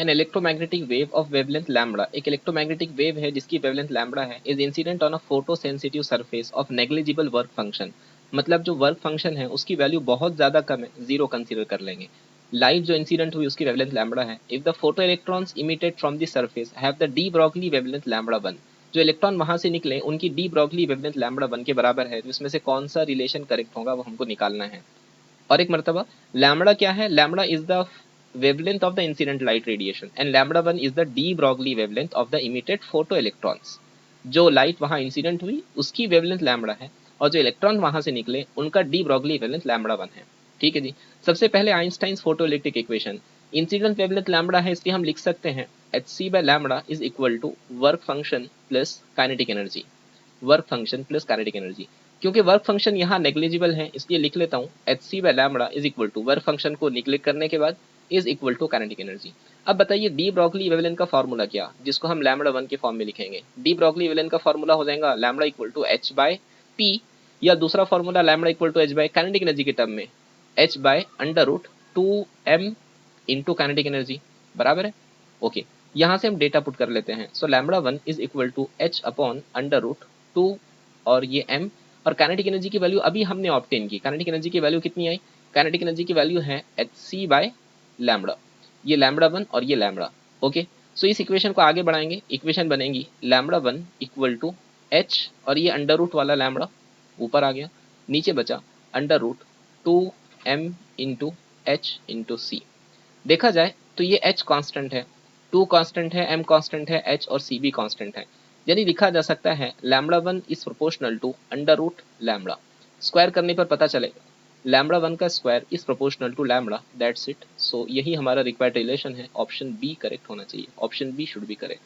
An electromagnetic wave of wavelength lambda, एक electromagnetic wave है जिसकी वेवलेंथ लैम्बडा है, is incident on a photo sensitive surface of negligible work function. मतलब जो work function है उसकी वैल्यू बहुत ज्यादा कम है, जीरो कंसीडर कर लेंगे। लाइट जो इंसिडेंट हुई उसकी वेवलेंथ लैम्बडा है। If the photo electrons emitted from the surface have the D Broglie wavelength lambda 1, जो इलेक्ट्रॉन वहां से निकले उनकी डी ब्रॉगली वेवलेंथ लैम्बडा 1 के बराबर है, तो इसमें से कौन सा रिलेशन करेक्ट होगा वो हमको निकालना है। और एक मर्तबा लैम्बडा क्या है, lambda is the wavelength of the incident light radiation and lambda 1 is the de Broglie wavelength of the emitted photoelectrons। जो लाइट वहां इंसिडेंट हुई उसकी वेवलेंथ लैम्बडा है और जो इलेक्ट्रॉन वहां से निकले उनका डी ब्रॉगली वेवलेंथ लैम्बडा 1 है। ठीक है जी। सबसे पहले Einstein's photoelectric equation, incident wavelength lambda है इसलिए हम लिख सकते हैं hc by lambda is equal to work function plus kinetic energy, work function plus kinetic energy. क्योंकि वर्क फंक्शन यहाँ नेग्लिजिबल है इसलिए लिख लेता हूँ hc by lambda is equal to work function को निग्लेक्ट करने के बाद is equal to kinetic energy. अब बताइए डी ब्रॉगली वेवलेंथ का फॉर्मूला क्या, जिसको हम लैम्बडा 1 के फॉर्म में लिखेंगे। डी ब्रॉगली वेवलेंथ का फॉर्मूला हो जाएगा lambda equal to h by p, या दूसरा formula lambda equal to h by kinetic energy के टर्म में h by under root 2m into kinetic energy, बराबर है। ओके, यहाँ से हम डेटा पुट कर लेते हैं। So lambda 1 is equal to h upon under root 2 और ये m, और काइनेटिक एनर्जी की वैल्यू अभी हमने ऑब्टेन की। काइनेटिक एनर्जी की वैल्यू कितनी आई, काइनेटिक एनर्जी की वैल्यू है hc बाय लैम्बडा, ये लैम्बडा 1 और ये लैम्बडा। ओके, सो इस इक्वेशन को आगे बढ़ाएंगे, इक्वेशन बनेगी लैम्बडा 1 इक्वल टू h और ये अंडर रूट वाला लैम्बडा ऊपर आ गया, नीचे बचा under root 2m into h into C. देखा जाए तो ये h कांस्टेंट है, 2 कांस्टेंट है, m कांस्टेंट है, h और c भी कांस्टेंट है। यानी लिखा जा सकता है lambda 1 is proportional to under root lambda. Square करने पर पता चलेगा लैम्बडा 1 का square is proportional to lambda, that's it. So यही हमारा रिक्वायर्ड रिलेशन है, ऑप्शन बी करेक्ट होना चाहिए, option B should be correct.